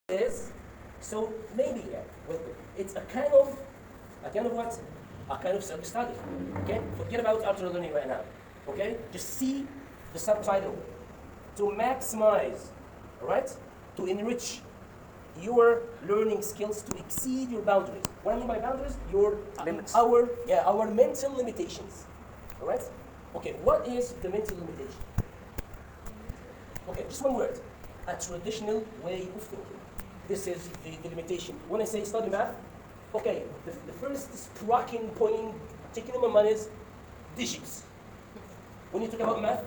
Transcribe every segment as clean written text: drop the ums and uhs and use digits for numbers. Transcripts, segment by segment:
is, so maybe, yeah, well, it's a kind of what? A kind of self-study. Okay? Forget about ultralearning right now. Okay? Just see the subtitle. To maximize, alright? To enrich your learning skills to exceed your boundaries. What I mean by boundaries? Your Limits. our mental limitations. Alright? Okay, what is the mental limitation? Okay, just one word. A traditional way of thinking. This is the limitation. When I say study math, okay, the first striking point taking in my mind is digits. When you talk about math,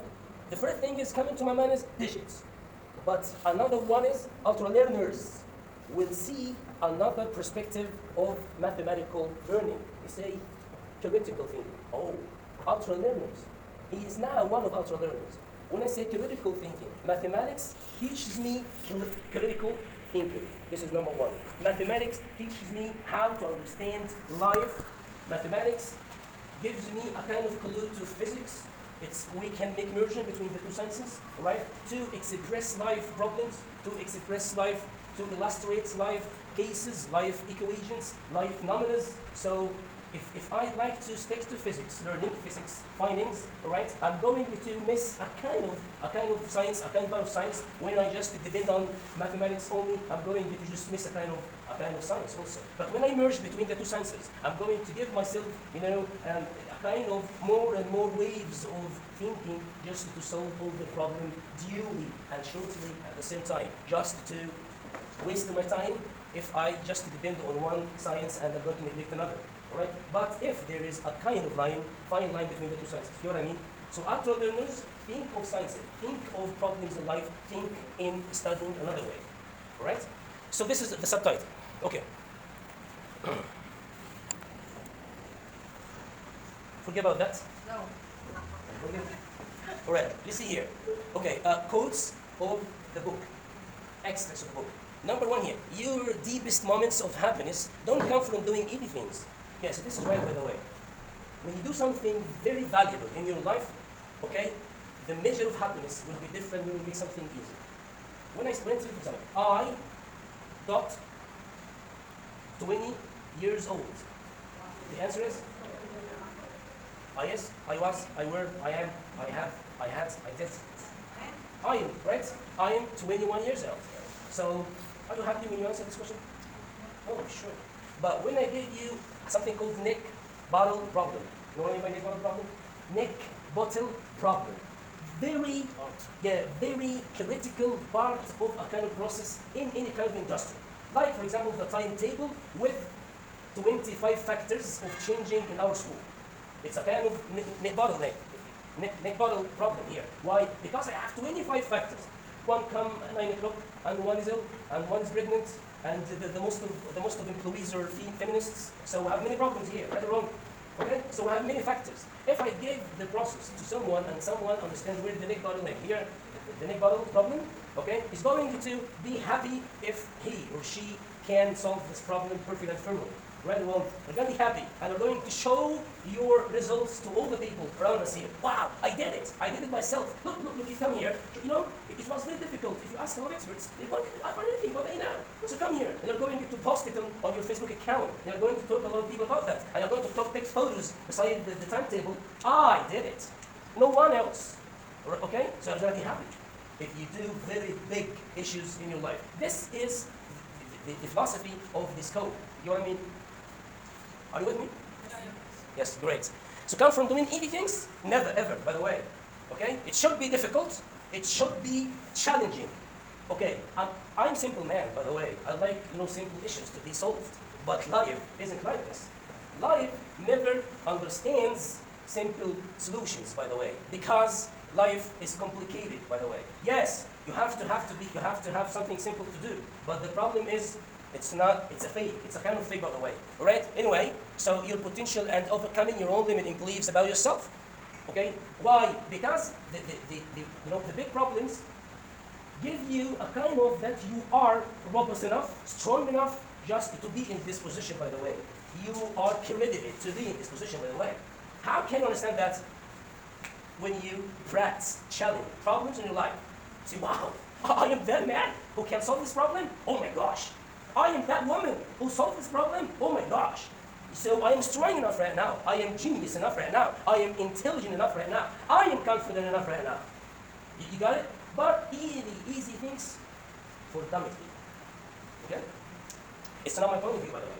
the first thing is coming to my mind is digits. But another one is ultralearners will see another perspective of mathematical learning. They say critical thinking. Oh, ultralearners. He is now one of ultralearners. When I say critical thinking, mathematics teaches me critical thinking. This is number one. Mathematics teaches me how to understand life. Mathematics gives me a kind of clue to physics. We can make merging between the two sciences, right? To express life problems, to express life, to illustrate life cases, life equations, life phenomena. So if I like to stick to physics, learning physics findings, right, I'm going to miss a kind of science, a kind of science. When I just depend on mathematics only, I'm going to just miss a kind of science also. But when I merge between the two sciences, I'm going to give myself, a kind of more and more waves of thinking just to solve all the problem duly and shortly at the same time, just to waste my time if I just depend on one science and I'm going to neglect another. Right? But if there is a kind of fine line between the two sciences, you know what I mean? So ultralearners think of science, think of problems in life, think in studying another way. Right? So this is the subtitle. Okay. Forget about that. No. Forget. All right. You see here. Okay. Quotes of the book. Extracts of the book. Number one here. Your deepest moments of happiness don't come from doing easy things. Yes, this is right, by the way. When you do something very valuable in your life, okay, the measure of happiness will be different when you make something easy. When I went to example, I got 20 years old. The answer is? Yes, I was, I were, I am, I have, I had, I did. I am, right? I am 21 years old. So, are you happy when you answer this question? Oh, sure. But when I gave you something called neck bottle problem. You know what I mean by neck bottle problem? Neck bottle problem. Very critical part of a kind of process in any kind of industry. Like, for example, the timetable with 25 factors of changing in our school. It's a kind of neck bottle problem here. Why? Because I have 25 factors. One come at 9 o'clock, and one is ill, and one is pregnant, and the most of employees are feminists. So we have many problems here, right or wrong. Okay? So we have many factors. If I gave the process to someone and someone understands where the neck bottle is here, the neck bottle problem, okay, is going to be happy if he or she can solve this problem perfectly and firmly. Right or wrong. They're going to be happy, and they're going to show your results to all the people around us here. Wow, I did it. I did it myself. Look, you come here. You know, it was very difficult. If you ask our experts, they won't find anything but they know. So come here, and you're going to post it on your Facebook account. You're going to talk to a lot of people about that. And you're going to take photos beside the timetable. I did it. No one else. Okay? So you're going to be happy if you do very big issues in your life. This is the philosophy of this code. You know what I mean? Are you with me? Yes, great. So come from doing easy things? Never, ever, by the way. Okay? It should be difficult. It should be challenging. Okay, I'm simple man, by the way. I like, simple issues to be solved. But life isn't like this. Life never understands simple solutions, by the way, because life is complicated, by the way. Yes, you have to have something simple to do. But the problem is, it's a fake. It's a kind of fake, by the way. Alright? Anyway, so your potential and overcoming your own limiting beliefs about yourself. Okay? Why? Because the big problems give you a kind of that you are robust enough, strong enough, just to be in this position, by the way. You are credited to be in this position, by the way. How can you understand that? When you practice challenge problems in your life. See, wow, I am that man who can solve this problem? Oh my gosh. I am that woman who solved this problem? Oh my gosh. So I am strong enough right now. I am genius enough right now. I am intelligent enough right now. I am confident enough right now. You got it? But easy things for dummy people. Okay? It's not my point of view, by the way.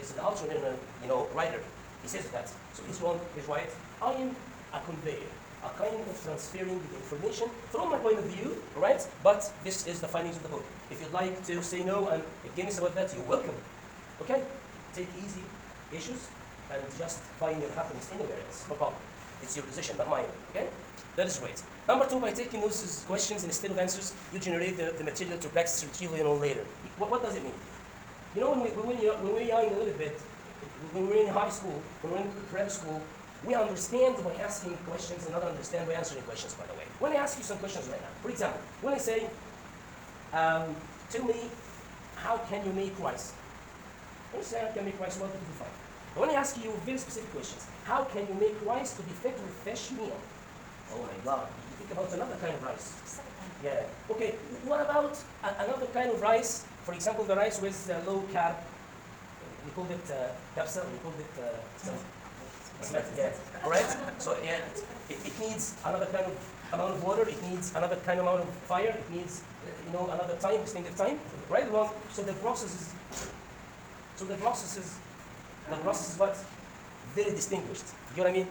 It's an ultralearner, writer. He says that. So he's wrong, he's right. I am a conveyor, a kind of transferring the information from my point of view, right? But this is the findings of the book. If you'd like to say no and against about that, you're welcome. Okay? Take easy issues and just find your happiness anywhere else. No problem. It's your decision, not mine. Okay? That is great. Number 2, by taking notes as questions instead of answers, you generate the material to practice retrieval later. What does it mean? When we're young a little bit, when we're in high school, when we're in prep school, we understand by asking questions and not understand by answering questions, by the way. When I ask you some questions right now, for example, when I say, tell me, how can you make rice? When you say, how can you make rice, well, it'll be fine. But when I ask you very specific questions, how can you make rice to be fit with fish meal? Oh my God, you think about another kind of rice. Yeah. Okay, what about another kind of rice? For example, the rice with low carb. We called it capsule, we called it yeah. Alright? So yeah, it needs another kind of amount of water, it needs another kind of amount of fire, it needs another time, distinctive time. Right? Well, so the process is what? Very distinguished. You know what I mean?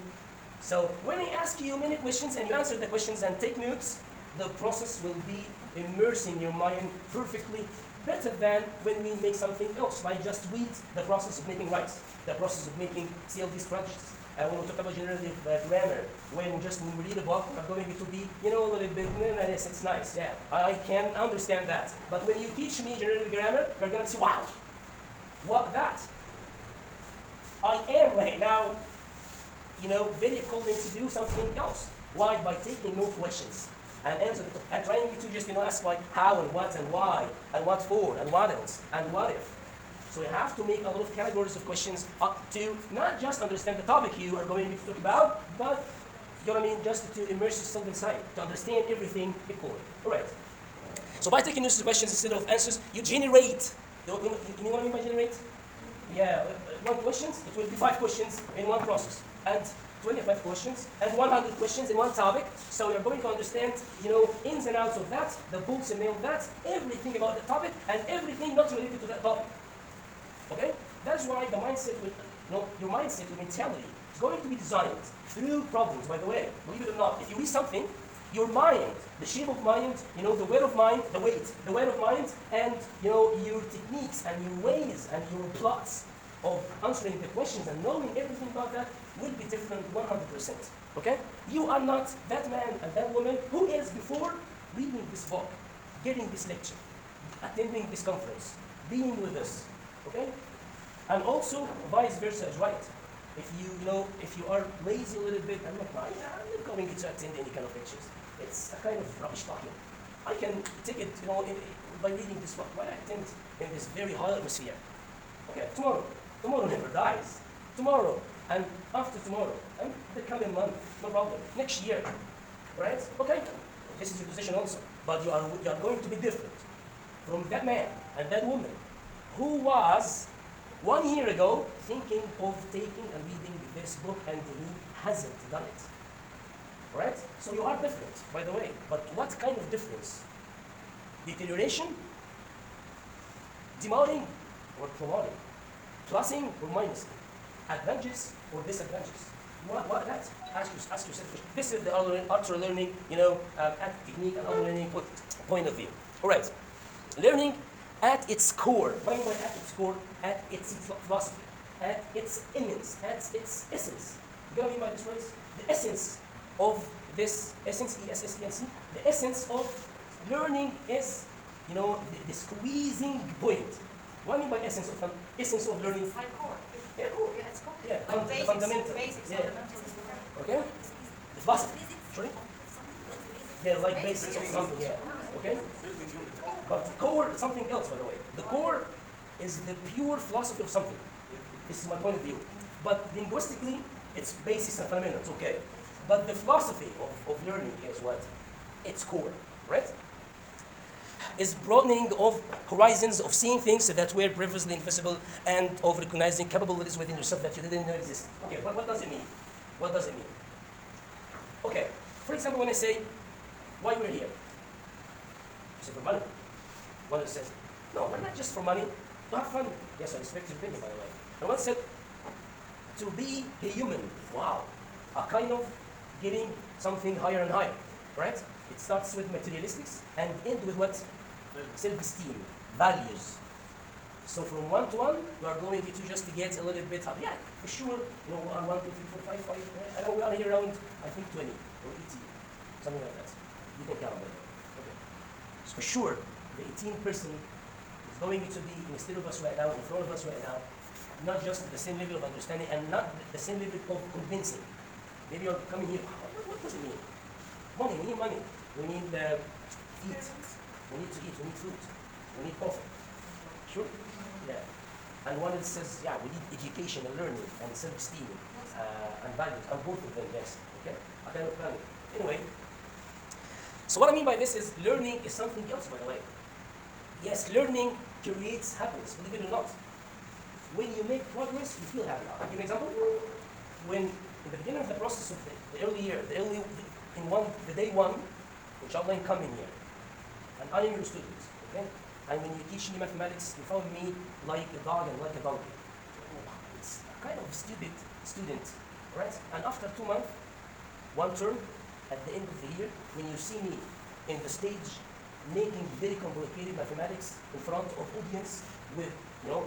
So when I ask you many questions and you answer the questions and take notes, the process will be immersing your mind perfectly, better than when we make something else, like just read the process of making rice, the process of making CLD strategies. And when we talk about generative grammar, when we read a book, we're going to be, a little bit, yes, it's nice, yeah, I can understand that. But when you teach me generative grammar, you're going to say, wow, what that? I am right now, very confident to do something else. Why? By taking no questions and answer and trying to just ask like how and what and why and what for and what else and what if. So you have to make a lot of categories of questions to not just understand the topic you are going to talk about, but just to immerse yourself inside, to understand everything equally. All right. So by taking those questions instead of answers, you generate. You know what I mean by generate? Yeah, 1 question, it will be 5 questions in one process, and 25 questions, and 100 questions in one topic. So you're going to understand, ins and outs of that, the bolts and nails of that, everything about the topic, and everything not related to that topic. Okay? That's why the mindset, your mindset, your mentality, is going to be designed through problems, by the way. Believe it or not, if you read something, your mind, the shape of mind, the weight of mind, the weight of mind, and your techniques and your ways and your plots of answering the questions and knowing everything about that will be different 100%. Okay? You are not that man and that woman who is before reading this book, getting this lecture, attending this conference, being with us. Okay? And also vice versa is right. If you are lazy a little bit, I'm not going to attend any kind of lectures. It's a kind of rubbish talking. I can take it, by reading this book. Why I attend in this very high atmosphere? Okay, tomorrow never dies. Tomorrow and after tomorrow and the coming month, no problem. Next year, right? Okay, this is your position also. But you are going to be different from that man and that woman who was 1 year ago thinking of taking and reading this book and he hasn't done it. Right? So you are different, by the way. But what kind of difference? Deterioration? Demoting or promoting? Plussing or minusing? Advantages or disadvantages? What that? Ask yourself. This is the ultra-learning, technique and ultra-learning point of view. All right. Learning at its core. What do you mean by at its core? At its philosophy. At its immanence. At its essence. You know what I mean by this phrase? The essence of this essence, E-S-S-E-N-C, the essence of learning is, the squeezing point. What do I mean by essence of learning? It's like core. Yeah, core. Yeah, it's core. Yeah, Like basics, fundamental. Basics, Yeah. fundamentals. Okay? The philosophy. Sorry? Yeah, like basics of something, yeah. Okay? But the core is something else, by the way. The core is the pure philosophy of something. This is my point of view. But linguistically, it's basics and fundamentals, okay? But the philosophy of learning is what? Its core, right? is broadening of horizons of seeing things that were previously invisible and of recognizing capabilities within yourself that you didn't know exist. Okay, what does it mean? What does it mean? Okay, for example, when I say, why we're here? You say, for money. One says, no, we're not just for money, to have fun. Yes, I respect your opinion, by the way. And one said, to be a human. Wow, a kind of getting something higher and higher, right? It starts with materialistics and end with what? Self-esteem, values. So from 1 to 1, you are going to just get a little bit up. Yeah, for sure, you know, 1, 2, 3, 4, 5, 5. I know we are here around, I think 20 or 18, something like that. You can count them. Okay. So for sure, the 18 person is going to be instead of us right now, in front of us right now, not just the same level of understanding and not the same level of convincing. Maybe you're coming here, what does it mean? Money, we need money. We need eat. We need to eat, we need food. We need coffee. Sure? Yeah. And one that says, yeah, we need education and learning and self-esteem and values, and both of them, yes. Okay? A kind of planning. Anyway, so what I mean by this is learning is something else, by the way. Yes, learning creates happiness, believe it or not. When you make progress, you feel happy. I'll give you an example. When in the beginning of the process of the early year, the day one, inshallah, I'm coming here, and I am your student, okay? And when you teach me mathematics, you found me like a dog and like a donkey. It's a kind of student, right? And after 2 months, 1 term, at the end of the year, when you see me in the stage making very complicated mathematics in front of audience with, you know,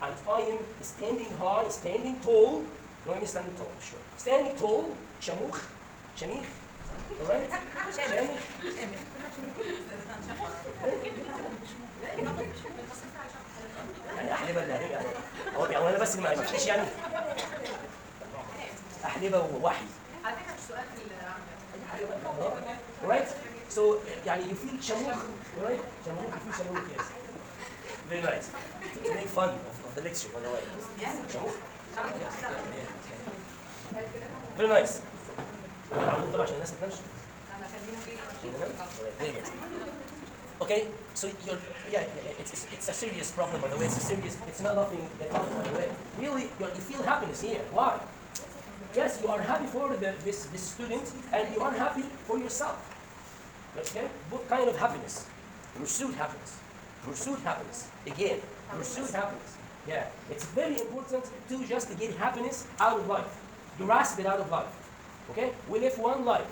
and I am standing high, standing tall. You know what I mean, standing tall, sure. Standing tall, shamukh, all right? يعني أحلبة لا هو أنا بس ما فيش يعني أحلبة ووحي. Right? So يعني you feel شموخ, right? شموخ, you feel شموخ, yes. Very nice. To make fun of the lecture, by the way. شموخ. Very nice. عشان الناس ما تنامش. Okay, so it's a serious problem, by the way. It's not nothing that comes by the way. Really, you feel happiness here. Why? Yes, you are happy for this student, and you are happy for yourself. Okay? What kind of happiness? Pursued happiness. Pursued happiness. Again, pursued happiness. Yeah, it's very important to just get happiness out of life. Grasp it out of life. Okay? We live one life.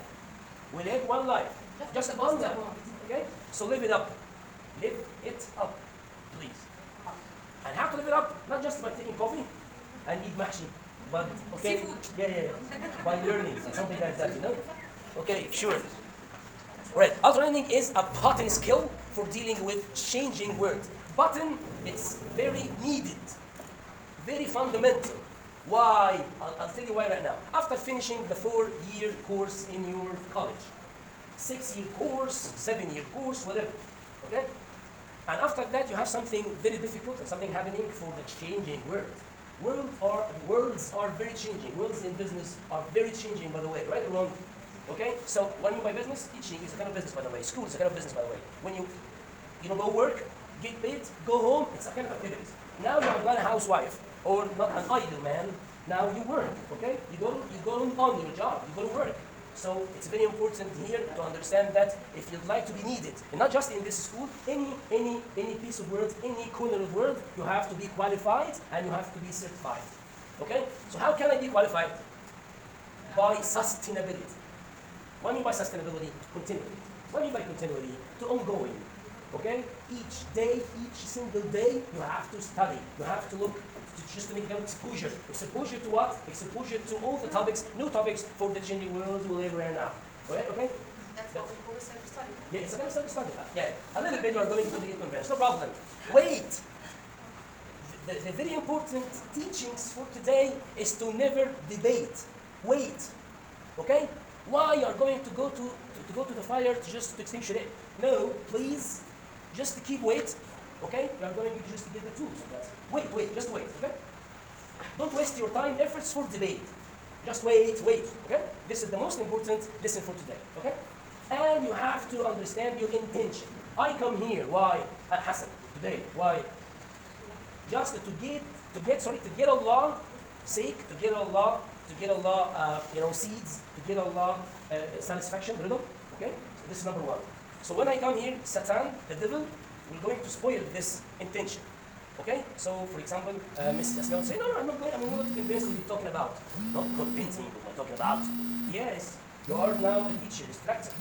We live one life. Just one life. Okay? So live it up. Live it up, please. And how to live it up? Not just by taking coffee and eat mahshi, but okay, yeah, by learning something like that, you know. Okay, sure. Right. Ultralearning is a button skill for dealing with changing words. Button, it's very needed, very fundamental. Why? I'll tell you why right now. After finishing the 4-year course in your college, 6-year course, 7-year course, whatever, okay? And after that, you have something very difficult and something happening for the changing world. Worlds are very changing. Worlds in business are very changing, by the way, right or wrong? Okay? So what I mean by business? Teaching is a kind of business, by the way. School is a kind of business, by the way. When you go work, get paid, go home, it's a kind of activity. Now you are not a housewife or not an idle man. Now you work, okay? You go on your job, you go to work. So it's very important here to understand that if you'd like to be needed, and not just in this school, any piece of world, any corner of world, you have to be qualified and you have to be certified. Okay? So how can I be qualified? By sustainability. What do I mean by sustainability? Continuity. What do I mean by continuity? To ongoing. Okay? Each day, each single day, you have to study. You have to look just to make exposure. Exposure to what? Exposure to all the topics, new topics for the changing world we live right now. Okay? That's what we call self-study. Yeah, it's a kind of self-study. Yeah, a little bit you are going to the convention. No problem. Wait. The very important teachings for today is to never debate. Wait. Okay? Why you are going to go to the fire to just to extinguish it? No, please. Just keep wait. Okay? You are going to just get the tools of that. Wait, just wait, okay? Don't waste your time, efforts for debate. Just wait, okay? This is the most important lesson for today, okay? And you have to understand your intention. I come here, why? Hassan, today, why? Just to get Allah sake, to get Allah, seeds, to get Allah satisfaction, rhythm. Okay? So this is number one. So when I come here, Satan, the devil, will going to spoil this intention. Okay? So for example, Mrs. Asma would say, no, I'm not convinced what you're talking about. Not convincing what I'm talking about. Yes, you are now a teacher, instructor.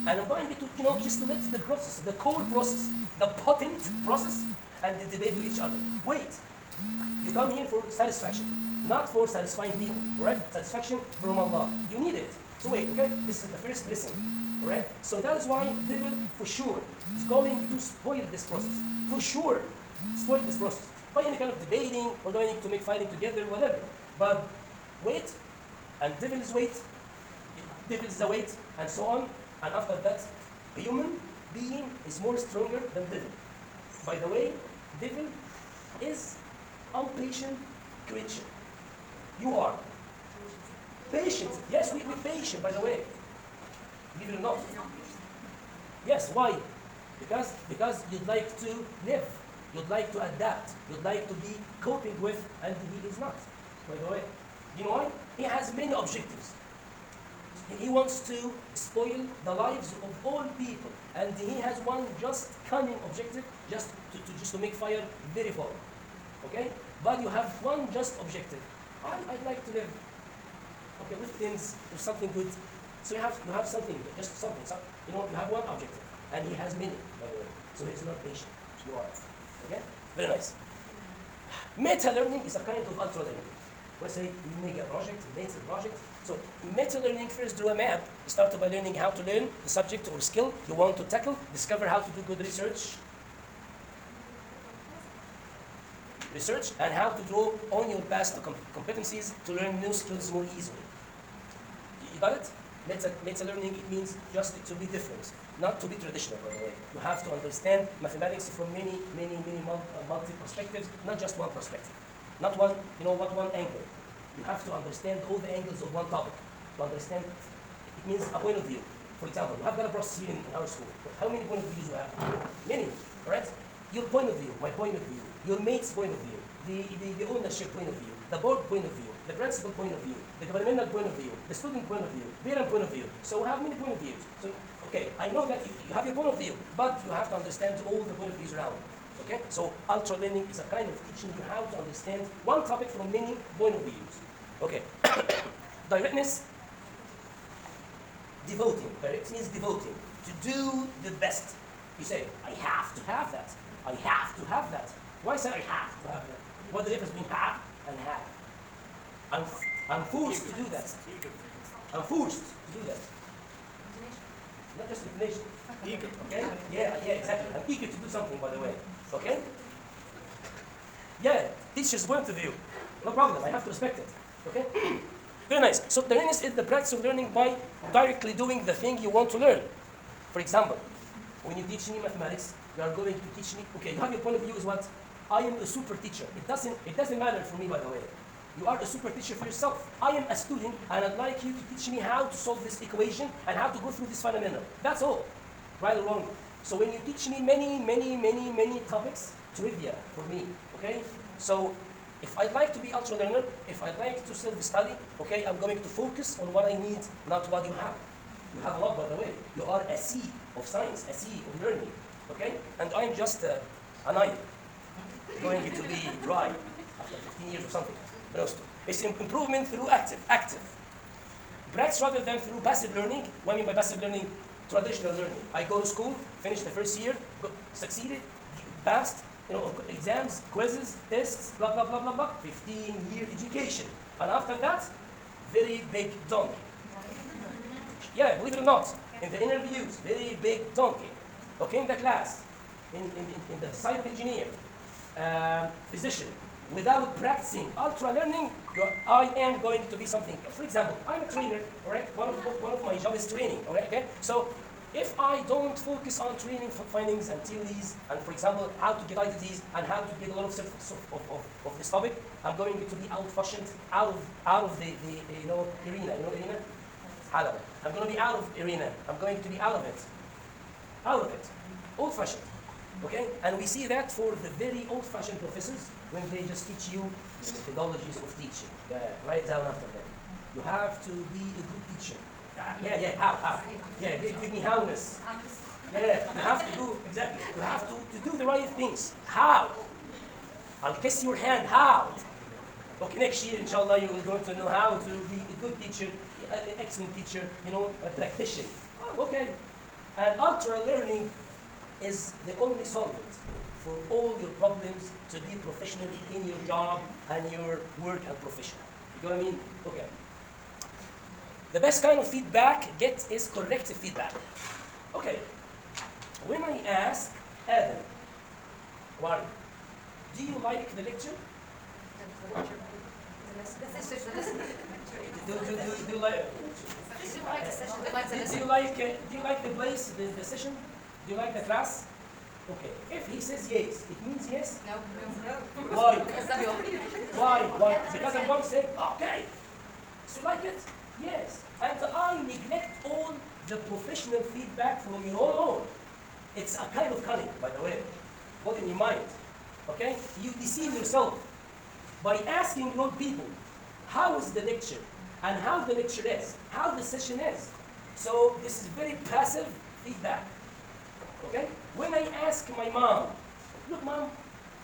And I'm going to, just let the process, the core process, the potent process, and the debate with each other. Wait, you come here for satisfaction, not for satisfying people, correct? Satisfaction from Allah. You need it. So wait, okay? This is the first lesson, correct? So that is why devil, for sure, is going to spoil this process. For sure, spoil this process. By any kind of debating, or going to make fighting together, whatever. But wait, and devil is wait, devil is the wait, and so on. And after that, a human being is more stronger than devil. By the way, devil is impatient creature. You are patient. Yes, we're patient, by the way. Believe it or not. Yes, why? Because you'd like to live. You'd like to adapt. You'd like to be coping with, and he is not, by the way. You know why? He has many objectives. He wants to spoil the lives of all people. And he has one just cunning objective, just to make fire very far. Okay? But you have one just objective. I'd like to live, okay, with things, with something good. So you have something, just something. You have one objective. And he has many, by the way. So he's not patient. You are. Okay? Very nice. Meta-learning is a kind of ultra-learning. Let's say you make a project, meta project. So meta-learning, first do a map. You start by learning how to learn the subject or skill you want to tackle. Discover how to do good research, and how to draw on your past competencies to learn new skills more easily. You got it? Meta-learning, it means just to be different, not to be traditional, by the way. You have to understand mathematics from many multi perspectives, not just one perspective. Not one angle. You have to understand all the angles of one topic. To understand, it means a point of view. For example, we have got a process here in our school. How many point of views we have? Many, right? Your point of view, my point of view, your mate's point of view, the ownership point of view, the board point of view, the principal point of view, the governmental point of view, the student point of view, parent point of view. So we have many point of views. So, okay, I know that you have your point of view, but you have to understand all the point of views around. Okay? So ultra-learning is a kind of teaching you how to understand one topic from many point of views. Okay. Directness, devoting. Direct means devoting. To do the best. You say, I have to have that. I have to have that. Why say I have to have that? What the difference between have and have? I'm forced to do that. I'm forced to do that. Not just inclination. Eager. Okay? Yeah, exactly. I'm eager to do something, by the way. Okay? Yeah, teacher's point of view. No problem, I have to respect it. Okay? Very nice. So learning is the practice of learning by directly doing the thing you want to learn. For example, when you teach me mathematics, you are going to teach me, okay, you have your point of view is what? I am a super teacher. It doesn't matter for me, by the way. You are a super teacher for yourself. I am a student, and I'd like you to teach me how to solve this equation and how to go through this phenomenon. That's all. Right or wrong. So when you teach me many topics, trivia for me, okay? So if I'd like to be ultra-learner, if I'd like to self-study, okay, I'm going to focus on what I need, not what you have. You have a lot, by the way. You are a sea of science, a sea of learning, okay? And I'm just an eye, going to be dry after 15 years or something. It's improvement through active. Practice rather than through passive learning. What I mean by passive learning? Traditional learning. I go to school, finish the first year, succeeded, passed, exams, quizzes, tests, blah, blah, blah, blah, blah. 15-year education. And after that, very big donkey. Yeah, believe it or not, in the interviews, very big donkey. Okay, in the class, in the site of engineer, physician, without practicing ultra-learning, I am going to be something. For example, I'm a trainer, correct? One of my job is training, okay? So if I don't focus on training for findings and theories, and for example, how to get IDTs and how to get a lot of this topic, I'm going to be out-fashioned, out of the arena. You know arena? Halaba. I'm going to be out of arena. I'm going to be out of it. old-fashioned. Okay? And we see that for the very old-fashioned professors when they just teach you the methodologies of teaching. Write down after them. You have to be a good teacher. How? Yeah, give me howness. Yeah, you have to do, exactly. You have to do the right things. How? I'll kiss your hand. How? Okay, next year, inshallah, you will go to know how to be a good teacher, an excellent teacher, a practitioner. Okay. And ultra-learning is the only solvent for all your problems to be professional in your job and your work and profession. You know what I mean? Okay. The best kind of feedback get is corrective feedback. Okay. When I ask Adam, Wari, do you like the lecture? Do you like the place, the session? Do you like the class? Okay. If he says yes, it means yes? No. Why? Why? Because I'm going to say, okay. So you like it? Yes. And I neglect all the professional feedback from your own. It's a kind of cunning, by the way. Hold in your mind. Okay? You deceive yourself by asking your people, how is the lecture? And how the lecture is? How the session is? So this is very passive feedback. Okay? When I ask my mom, look mom,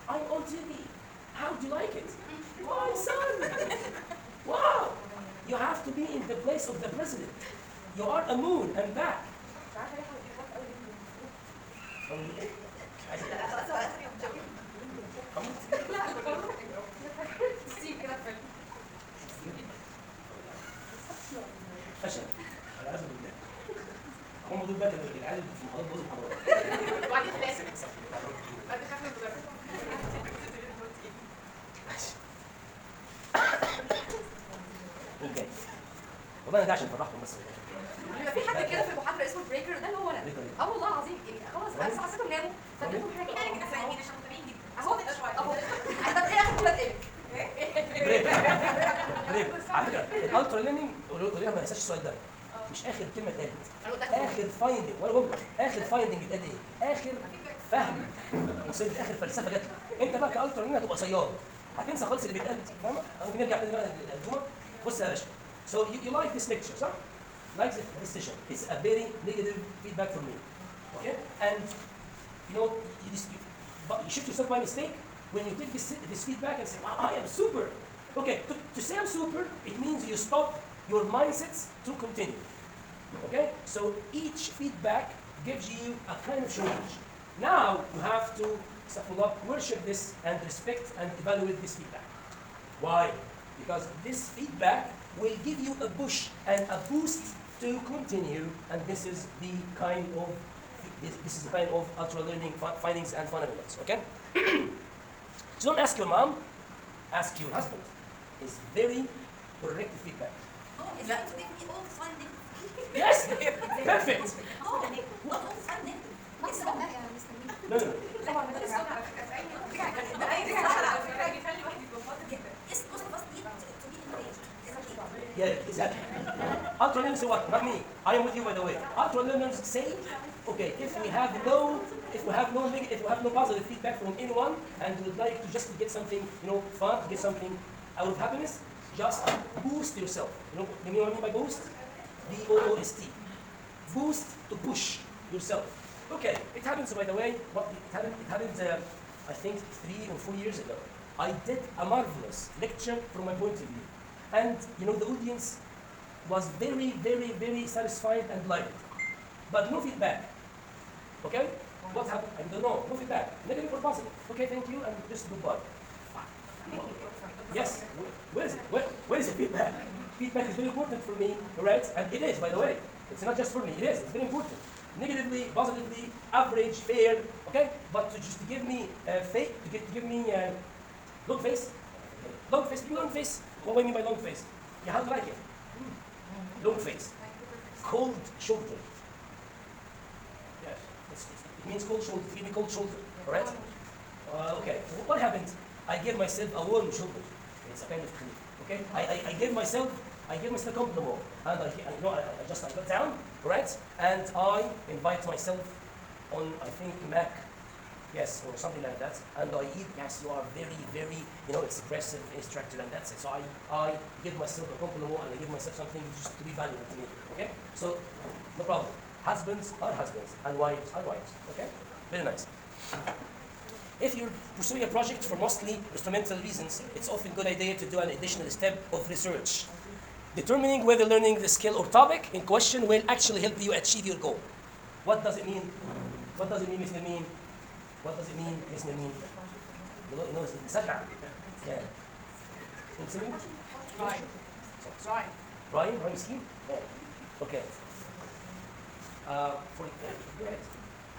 I'm on TV. How do you like it? Why, son? Wow! You have to be in the place of the president. You are a moon and back. فشل والعياذ بالله. هم دول بقى العيال اللي في المحاضرات بوظوا المحاضرات. وبعدين خلاص. بعد خاف من المدرس. اوكي. والله انا عشان فرحكم بس. بيبقى في حد كده في المحاضره اسمه بريكر ده اللي هو انا. والله العظيم خلاص انا حسيتهم ناموا فاديتهم حاجه كده ثانيين عشان متابعين جدا. اهو اهو طب ايه اخر ولاد ايه؟ بريك. على فكره الالترا ليرنينج قولي ما ننساش السؤال ده. مش اخر كلمه اتقالت. اخر فايندنج وانا بقول اخر فايندنج اتقال ايه؟ اخر فهم. وصلت اخر فلسفه جت. انت بقى كالترا ليرنينج هتبقى صياد. هتنسى خالص اللي بيتقال. فاهم؟ ممكن نرجع تاني بقى للجمله. بص يا باشا. So you like this lecture, صح؟ Like this session. It's a very negative feedback for me. Okay? And you shoot yourself by mistake when you take this feedback and say, wow, I am super. Okay, to say I'm super, it means you stop your mindsets to continue. Okay? So each feedback gives you a kind of change. Now you have to worship this and respect and evaluate this feedback. Why? Because this feedback will give you a push and a boost to continue, and this is the kind of ultra-learning findings and fundamentals. Okay? So don't ask your mom, ask your husband. It's very correct feedback. Oh, it's going to give me all funding. Yes, perfect. Oh, not all funding. What's the matter يا مستر مين؟ No. طبعا ما تقدرش على فكره في اي على فكره بيخلي الواحد يبقى فاضي جدا. Yes, most of us need to be encouraged. Yeah, exactly. Ultra learners say what? Not me. I am with you, by the way. Ultra learners say, okay, if we have no positive feedback from anyone, and we would like to just get something, fun, to get something out of happiness, just boost yourself. You know what I mean by boost? B-O-O-S-T. Boost to push yourself. Okay, it happens, by the way. It happened. I think 3 or 4 years ago. I did a marvelous lecture from my point of view. And the audience was very, very, very satisfied and liked it. But no feedback. Okay? What happened? I don't know. No feedback. Negative or positive. Okay, thank you, and just goodbye. Yes. Where is it? Where is the feedback? Feedback is very important for me, right? And it is, by the way. It's not just for me. It is. It's very important. Negatively, positively, average, fair. Okay? But to give me fake, to give me long face. Long face. Long face. What do I mean by long face? Yeah, how do you like it? Long face. Cold shoulder. Yes. It means cold shoulder. Give me cold shoulder. Alright? Okay. What happened? I gave myself a warm shoulder. It's a kind of cream. Okay? I gave myself a compliment. And I got down, right? And I invite myself on, I think, Mac, yes, or something like that, and I eat, yes, you are very, very, expressive instructor, and that's it. So I give myself a compliment, and I give myself something just to be valuable to me, okay? So, no problem. Husbands are husbands, and wives are wives, okay? Very nice. If you're pursuing a project for mostly instrumental reasons, it's often a good idea to do an additional step of research. Determining whether learning the skill or topic in question will actually help you achieve your goal. What does it mean? What does it mean, Miss Nermeen? What does it mean, Miss Nermeen? You know, it's yeah. Right. Rhyme scheme? Yeah. Okay. Go ahead.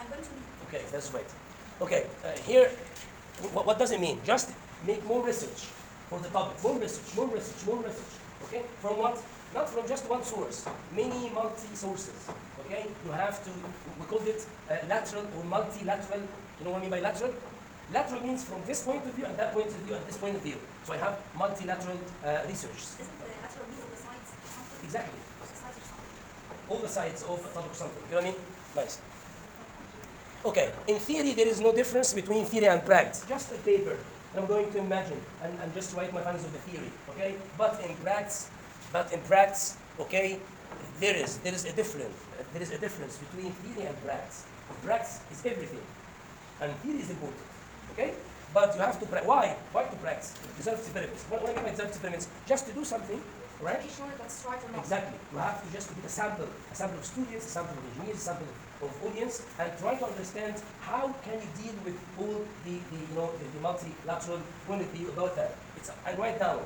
I'm going to read. Okay, that's right. Okay, here, what does it mean? Just make more research for the topic. More research, more research, more research. Okay? From what? Not from just one source. Many multi-sources. Okay? You have to, we called it lateral or multilateral. You know what I mean by lateral? Lateral means from this point of view and that point of view and this point of view. So I have multilateral research. Isn't the lateral mean on the sides or something? Exactly. The sides or something. All the sides of a topic or something. You know what I mean? Nice. Okay, in theory there is no difference between theory and practice. Just a paper. I'm going to imagine and just write my findings of the theory. Okay? But in practice, okay, there is a difference. There is a difference between theory and practice. Practice is everything. And theory is important. Okay? But you have to practice. Why? Why to practice? Deserve experiments. What I mean by deserve experiments? Just to do something, right? Be sure that's right or not. Exactly. You have to just get a sample of students, a sample of engineers, a sample of audience, and try to understand how can you deal with all the multilateral point of view about that. And write down.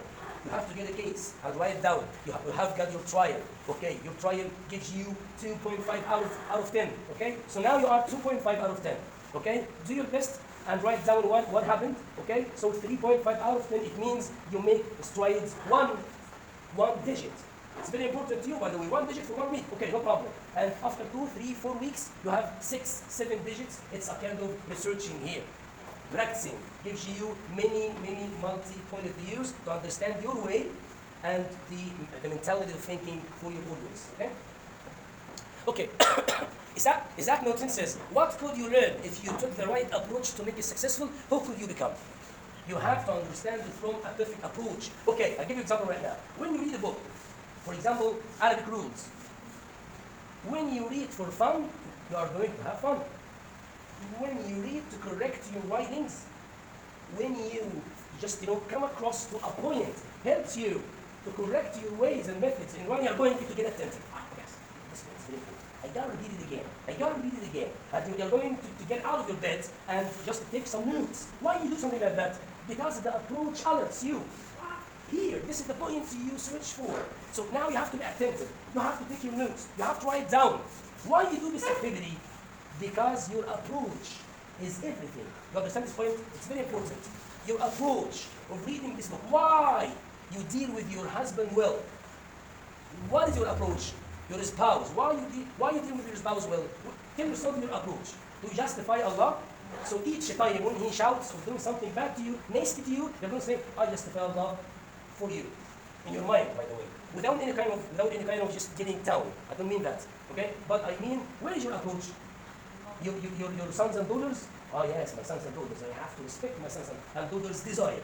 You have to get a case and write down. You have got your trial. Okay, your trial gives you 2.5 out of 10. Okay, so now you are 2.5 out of 10. Okay, do your best and write down what happened. Okay, so 3.5 out of 10. It means you make strides one digit. It's very important to you, by the way. 1 digit for 1 week. Okay, no problem. And after 2, 3, 4 weeks, you have 6, 7 digits. It's a kind of researching here. Practicing gives you many multi-point of views to understand your way and the mentality of thinking for your audience. Okay? Okay. Isaac Newton says, what could you learn if you took the right approach to make it successful? Who could you become? You have to understand it from a perfect approach. Okay, I'll give you an example right now. When you read a book, for example, Arabic rules, when you read for fun, you are going to have fun. When you read to correct your writings, when you just come across to a point, helps you to correct your ways and methods in writing, you are going to get attentive. Yes, this one is very good. I gotta read it again. I gotta read it again. And you're going to get out of your bed and just take some notes. Why you do something like that? Because the approach alerts you. Here, this is the point you search for. So now you have to be attentive. You have to take your notes. You have to write down. Why you do this activity? Because your approach is everything. You understand this point? It's very important. Your approach of reading this book. Why you deal with your husband well? What is your approach? Your spouse. Why you deal with your spouse well? Tell yourself your approach. To justify Allah. So each time when he shouts or doing something bad to you, nasty to you, you're going to say, I justify Allah for you. In your mind, by the way. Without any kind of just getting down. I don't mean that. Okay? But I mean, where is your approach? Your sons and daughters? Oh yes, my sons and daughters. I have to respect my sons and daughters' desire.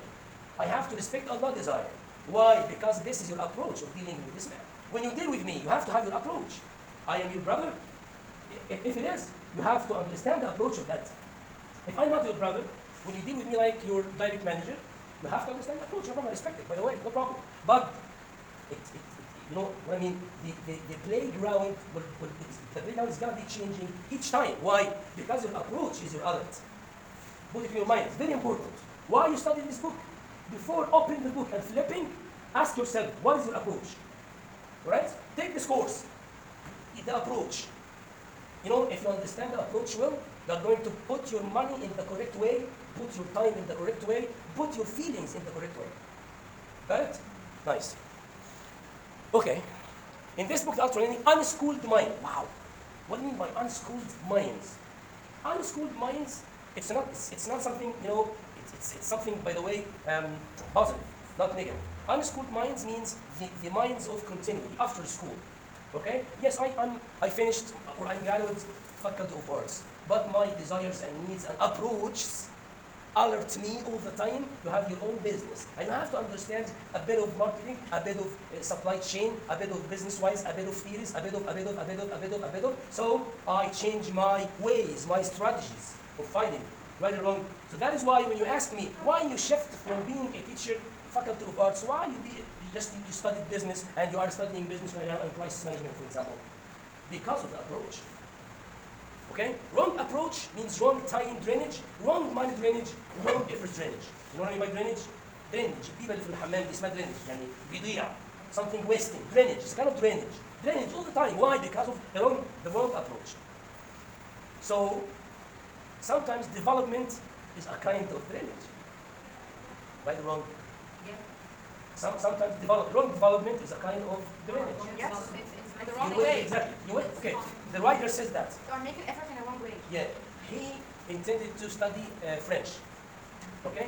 I have to respect Allah's desire. Why? Because this is your approach of dealing with this man. When you deal with me, you have to have your approach. I am your brother. If it is, you have to understand the approach of that. If I'm not your brother, when you deal with me like your direct manager, you have to understand the approach. I respect it, by the way, no problem. But you know what I mean? The playground, the playground is going to be changing each time. Why? Because your approach is your alert. Put it in your mind. It's very important. Why you study this book? Before opening the book and flipping, ask yourself, what is your approach? Right? Take this course. The approach. You know, if you understand the approach well, you are going to put your money in the correct way, put your time in the correct way, put your feelings in the correct way. Got it? Nice. Okay. In this book, Ultralearning, unschooled mind. Wow. What do you mean by unschooled minds? Unschooled minds, it's not something, you know, it's something, by the way, positive, not negative. Unschooled minds means the minds of continuity after school. Okay? Yes, I finished, or I'm graduate Faculty of Arts. but my desires and needs and approaches alert me all the time. You have your own business, and you have to understand a bit of marketing, a bit of supply chain, a bit of business-wise, a bit of theories, a bit of. So I change my ways, my strategies of fighting, right or wrong. So that is why when you ask me why you shift from being a teacher, faculty of arts, why you studied business and you are studying business right now and crisis management, for example, because of the approach. Okay? Wrong approach means wrong time drainage, wrong money drainage, wrong effort drainage. You know what I mean by drainage? Drainage. People في الحمام اسمها drainage. يعني بيضيع. Something wasting. Drainage. It's kind of drainage. Drainage all the time. Why? Because of the wrong approach. So sometimes development is a kind of drainage. Right or wrong? Yeah. Sometimes wrong development is a kind of drainage. Yes, it's the wrong You wait, way. exactly. You wait. Okay. The writer says that. You are making effort in a wrong way. Yeah, he intended to study French. Okay?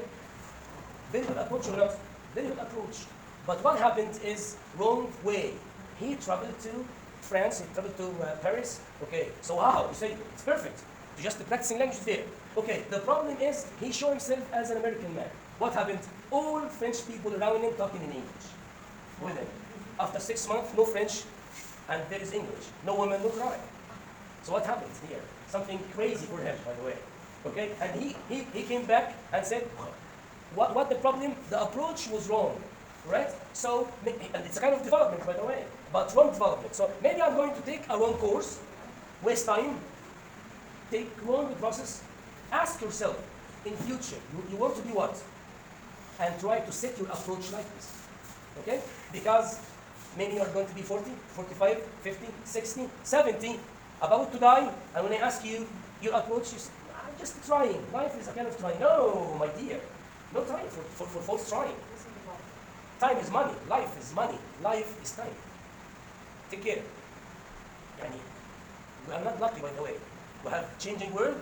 Very good approach or not? Very good approach. But what happened is wrong way. He traveled to France, he traveled to Paris. Okay, so how? You say it's perfect. You're just practicing language there. Okay, the problem is he showed himself as an American man. What happened? All French people around him talking in English with him. After 6 months, no French, and there is English. No woman, no cry. So what happened here? Something crazy for him, by the way. Okay? And he came back and said, what the problem? The approach was wrong. Right? So, and it's a kind of development, by the way, but wrong development. So maybe I'm going to take a wrong course, waste time, take wrong process. Ask yourself, in future, you want to be what? And try to set your approach like this. Okay? Because maybe you're going to be 40, 45, 50, 60, 70, about to die, and when I ask you your approach, you say, I'm just trying. Life is a kind of trying. No, my dear. No time for false trying. Time is money. Life is money. Life is time. Take care. Yani, we are not lucky, by the way. We have changing world,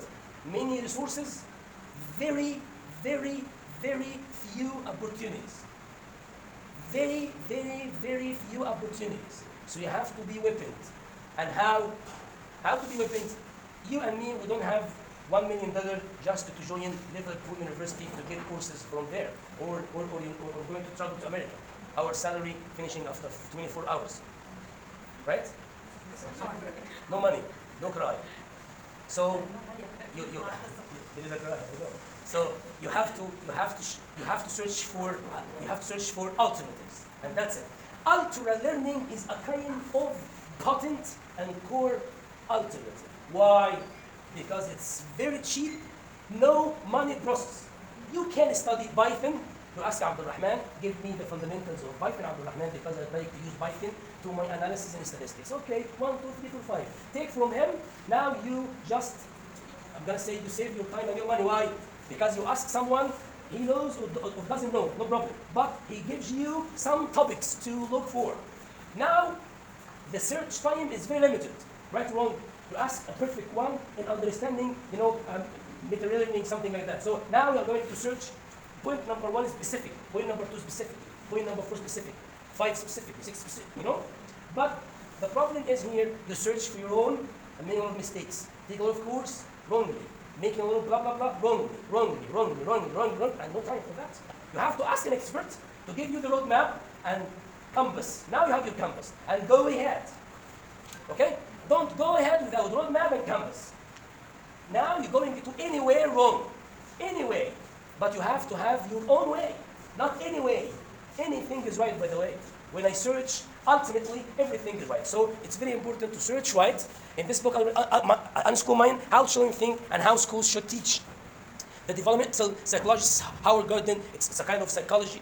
many resources, very, very, very few opportunities. Very, very, very few opportunities. So you have to be weaponed. And how to be weaponed? You and me, we don't have $1 million just to join Liverpool University to get courses from there, or going to travel to America. Our salary finishing after 24 hours, right? No money, no cry. So you there is a cry. So you have to search for alternatives, and that's it. Ultralearning is a kind of potent and core alternative. Why? Because it's very cheap, no money process. You can study Python. You ask Abdul Rahman, give me the fundamentals of Python, Abdul Rahman, because I'd like to use Python to my analysis and statistics. Okay, 1, 2, 3, 4, 5. Take from him. Now you just, I'm gonna say you save your time and your money. Why? Because you ask someone, he knows or doesn't know, no problem. But he gives you some topics to look for. Now, the search time is very limited, right or wrong? You ask a perfect one in understanding, literally learning something like that. So now we are going to search. Point number 1 is specific. Point number 2 specific. Point number 4 specific. 5 specific. 6 specific. But the problem is here, you search for your own and make a lot of mistakes. Take a lot of course wrongly. Making a little blah blah blah wrongly, and no time for that. You have to ask an expert to give you the roadmap and compass. Now you have your compass and go ahead. Okay? Don't go ahead without roadmap and compass. Now you're going to anywhere wrong. Anyway. But you have to have your own way. Not any way. Anything is right, by the way. When I search, ultimately, everything is right. So it's very important to search right. In this book, Unschool Mind, How Children Think and How Schools Should Teach. The developmental psychologist Howard Gordon, it's a kind of psychology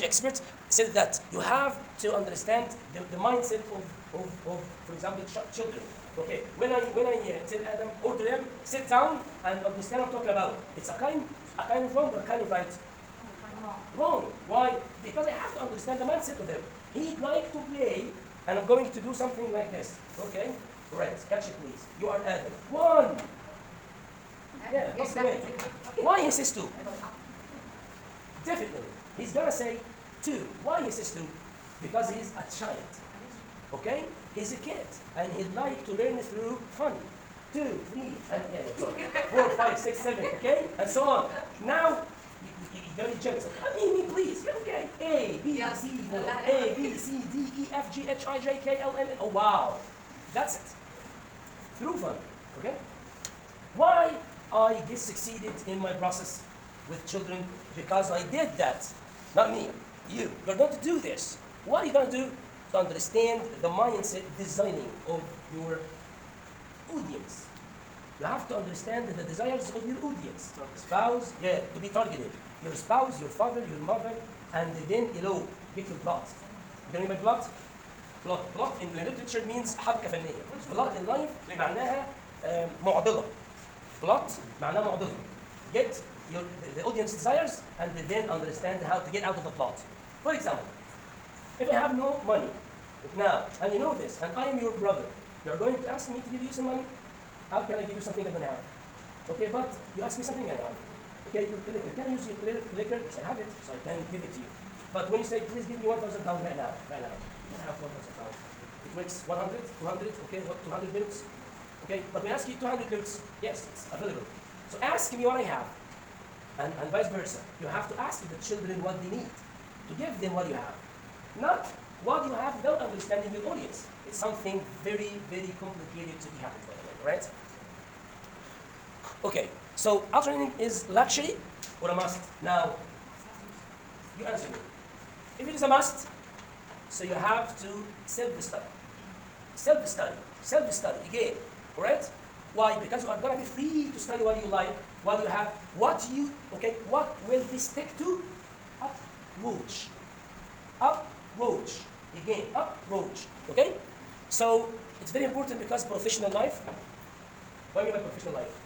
expert, said that you have to understand the mindset of, for example, children. Okay, when I tell Adam or to them, sit down and understand what I'm talking about. It's a kind of wrong or a kind of right? Wrong. Why? Because I have to understand the mindset of them. He'd like to play, and I'm going to do something like this. Okay? Right, catch it please. You are Adam. 1. Yeah, that's the way. Why he says 2? Definitely. He's gonna say 2. Why he says 2? Because he's a child. Okay? He's a kid, and he'd like to learn through fun. 2, 3, and sorry, 4, 5, 6, 7, okay? And so on. Now, you're going to be jealous. Me, please. Okay. A, B, Yeah. C, A, B, C, D, E, F, G, H, I, J, K, L, M, N. Oh, wow. That's it. Through fun, okay? Why I get succeeded in my process with children? Because I did that. Not me, you. You're going to do this. What are you going to do? To understand the mindset designing of your audience. You have to understand the desires of your audience. Spouse, to be targeted. Your spouse, your father, your mother, and then get your plot. You know my plot? Plot in the literature means حبكة فنية. Plot in life معناها معضلة. Plot معناها معضلة. Get the audience desires and then understand how to get out of the plot. For example, if I have no money now, and you know this, and I am your brother, you're going to ask me to give you some money? How can I give you something I don't have? Okay, but you ask me something I have. Okay, your clicker. Can I use your clicker? Yes, I have it, so I can give it to you. But when you say, please give me 1,000 pounds right now, I don't have 1,000 pounds. It makes 100, 200, okay, what, 200 minutes? Okay, but we ask you 200 minutes, yes, it's available. So ask me what I have, and vice versa. You have to ask the children what they need, to give them what you have. Not what you have without understanding your audience. It's something very, very complicated to be happening, by the way, right? Okay, so ultralearning is luxury or a must? Now, you answer me. If it is a must, so you have to self-study. Self-study again, right? Why? Because you are going to be free to study what you like, what you have, what will this stick to? Approach. Again, approach. Okay? So, it's very important because professional life, what do you mean by professional life?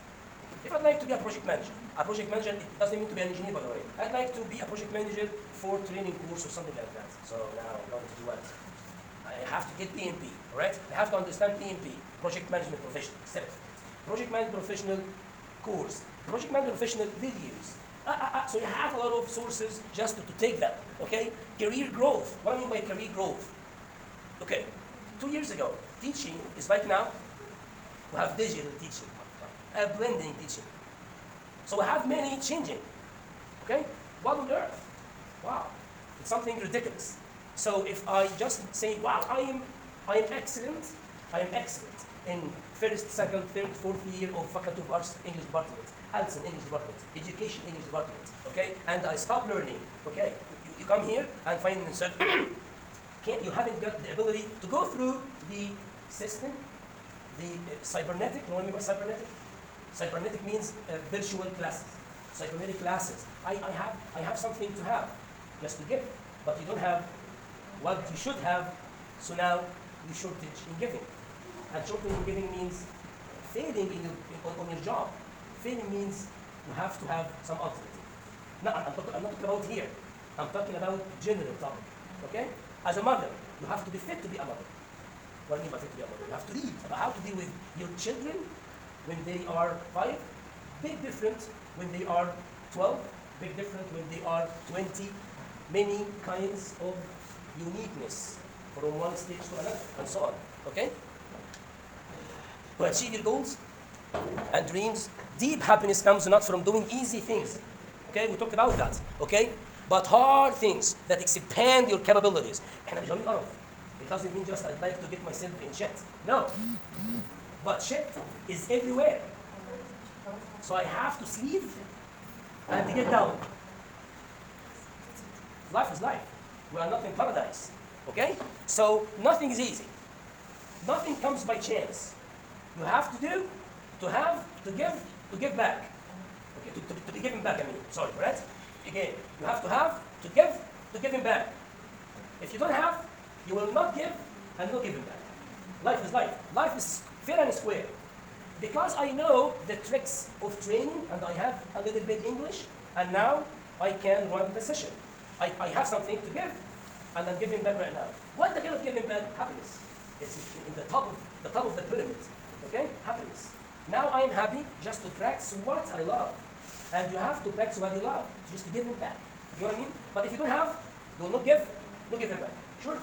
If I'd like to be a project manager it doesn't mean to be an engineer, by the way. I'd like to be a project manager for training course or something like that. So now I'm going to do what? I have to get PMP, alright? I have to understand PMP, project management professional, certificate. Project management professional course, project management professional videos. So you have a lot of sources just to take that, okay? Career growth, what do I mean by career growth? Okay, 2 years ago, teaching is like now, we have digital teaching, blending teaching. So we have many changing, okay? What on earth? Wow, it's something ridiculous. So if I just say, wow, I am excellent in first, second, third, fourth year of Faculty of Arts English Department, Alison English Department, Education English Department, okay? And I stop learning, okay? You come here and find yourself, you haven't got the ability to go through the system, the cybernetic, you know what I mean by cybernetic? Cybernetic means virtual classes, cybernetic classes. I have something to have, just to give, but you don't have what you should have, so now you shortage in giving. And shortage in giving means failing on your job. Failing means you have to have some alternative. No, I'm not talking about here. I'm talking about general topic, okay? As a mother, you have to be fit to be a mother. What do you mean by fit to be a mother? You have to read about how to deal with your children when they are 5, big different when they are 12, big different when they are 20, many kinds of uniqueness from one stage to another, and so on, okay? To achieve your goals and dreams, deep happiness comes not from doing easy things, okay? We talked about that, okay? But hard things that expand your capabilities. And I'm jolly off. It doesn't mean just I'd like to get myself in shit. No. But shit is everywhere. So I have to sleep and get down. Life is life. We are not in paradise. Okay? So nothing is easy. Nothing comes by chance. You have to do, to have, to give back. Okay, to be given back, sorry, right? Again, you have to give him back. If you don't have, you will not give and not give him back. Life is life. Life is fair and square. Because I know the tricks of training and I have a little bit English, and now I can run the session. I have something to give, and I'm giving back right now. What the kind of giving back? Happiness. It's in the top of the pyramid. Okay? Happiness. Now I am happy just to practice what I love. And you have to practice what you love, just to give him back. You know what I mean? But if you don't have, you will not give him back. Sure?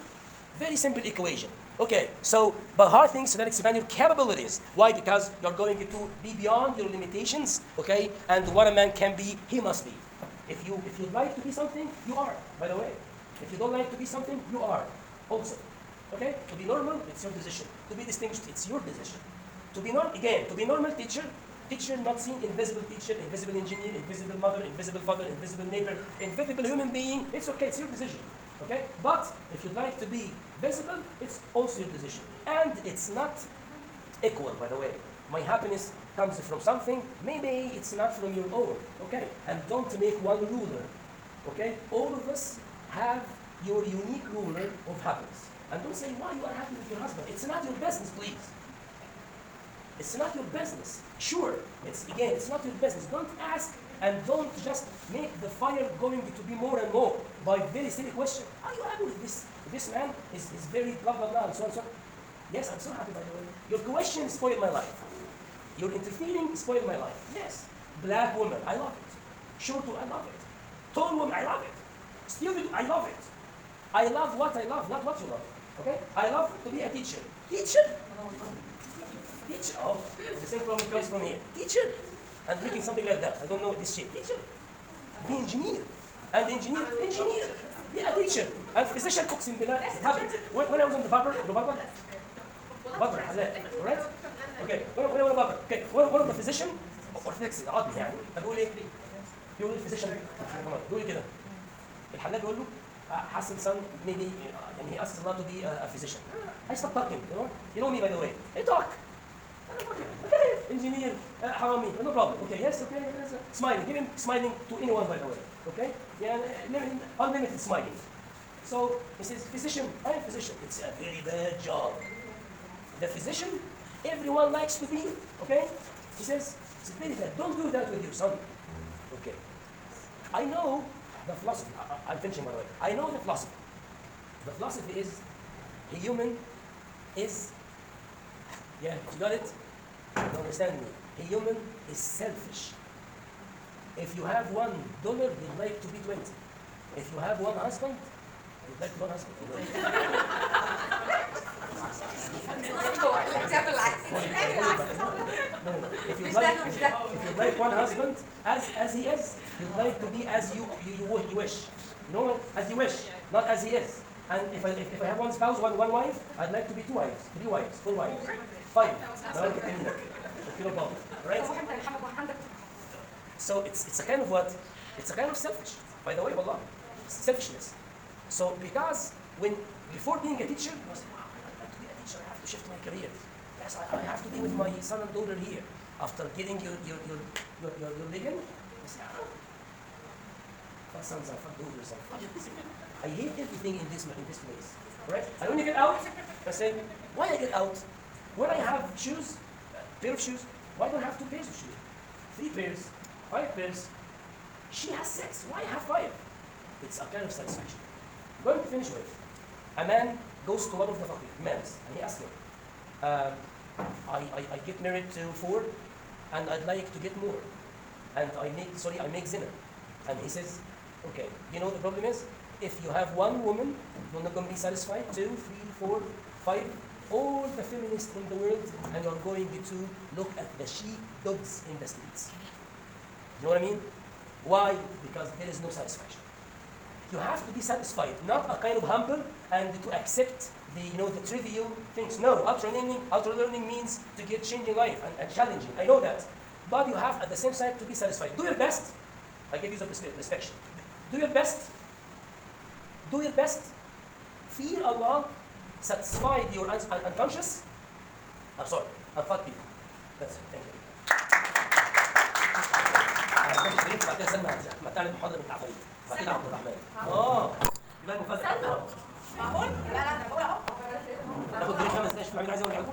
Very simple equation. Okay, so, but hard things that expand your capabilities. Why? Because you're going to be beyond your limitations, okay? And what a man can be, he must be. If you like to be something, you are, by the way. If you don't like to be something, you are also. Okay? To be normal, it's your decision. To be distinguished, it's your decision. To be normal teacher not seen, invisible teacher, invisible engineer, invisible mother, invisible father, invisible neighbor, invisible human being, it's okay, it's your decision. Okay? But if you'd like to be visible, it's also your decision. And it's not equal, by the way. My happiness comes from something, maybe it's not from your own. Okay? And don't make one ruler. Okay? All of us have your unique ruler of happiness. And don't say why you are happy with your husband. It's not your business, please. It's not your business. Sure, it's not your business. Don't ask and don't just make the fire going to be more and more by very silly question. Are you happy with this? This man is very blah blah blah and so on and so on. Yes, I'm so happy by the way. Your question spoiled my life. Your interfering spoiled my life. Yes. Black woman, I love it. Short woman, I love it. Tall woman, I love it. Stupid, I love it. I love what I love, not what you love. Okay? I love to be a teacher. Teacher? Teacher. Oh, the same problem comes from here. Teacher. And drinking something like that. I don't know this shit. Teacher. Be engineer. And engineer. Be a teacher. And physician cooks in Bilal. It happened. When I was on the barber, alright? Okay. When I was on the barber. Okay. One of the physician, orthodox عظمي يعني. بقول ايه؟ يقول الفيزيشن بيقول كده. الحلاق بيقول له Hassan son maybe and he asks Allah to be a physician. I start talking, you know me by the way. I talk. Okay, engineer, harami, no problem. Okay, yes, okay, yes, smiling. Give him smiling to anyone by the way. Okay, yeah, unlimited smiling. So he says, physician, I'm a physician. It's a very bad job. The physician, everyone likes to be. Okay, he says it's very bad. Don't do that with your son. Okay, I know. The philosophy, I'm finishing by the way. I know the philosophy. The philosophy is, a human is, yeah, you got it? You understand me? A human is selfish. If you have $1, you'd like to be 20. If you have one husband, you'd like one husband. No. If you like one husband as he is, you'd like to be as you wish. You know, as you wish, not as he is. And if I have one spouse, one wife, I'd like to be 2 wives, 3 wives, 4 wives, 5. No problem, right? So it's a kind of what? It's a kind of selfish. By the way, wallah, selfishness. So because before being a teacher, I was like, wow, I'd like to be a teacher. I have to shift my career. Yes, I have to be with my son and daughter here. After getting your living, I say, sons and daughters and I hate everything in this place. Right? And when you get out, I say, why I get out? When I have shoes, pair of shoes, why don't I have 2 pairs of shoes? 3 pairs, 5 pairs. She has 6. Why have 5? It's a kind of satisfaction. I'm going to finish with. A man goes to one of the men and he asks him, I get married to 4 and I'd like to get more. And I make zina. And he says, okay, you know the problem is, if you have 1 woman, you're not going to be satisfied, 2, 3, 4, 5, all the feminists in the world, and you're going to look at the sheepdogs in the streets. You know what I mean? Why? Because there is no satisfaction. You have to be satisfied, not a kind of humble and to accept the trivial things. No, ultralearning means to get changing life and challenging. I know that. But you have at the same time to be satisfied. Do your best. I give you the respect. Do your best. Do your best. Fear Allah. Satisfy your unconscious. I'm sorry. Unfuck people. That's it. Thank you. بعدين سلمى ما تعلم محاضرة من العفاريت. بعدين عبد الرحمن. يبقى مفاجأة. معقول؟ لا انا بقول اهو. ناخد بريك 5 دقايق. شوف عايز اقول حاجة.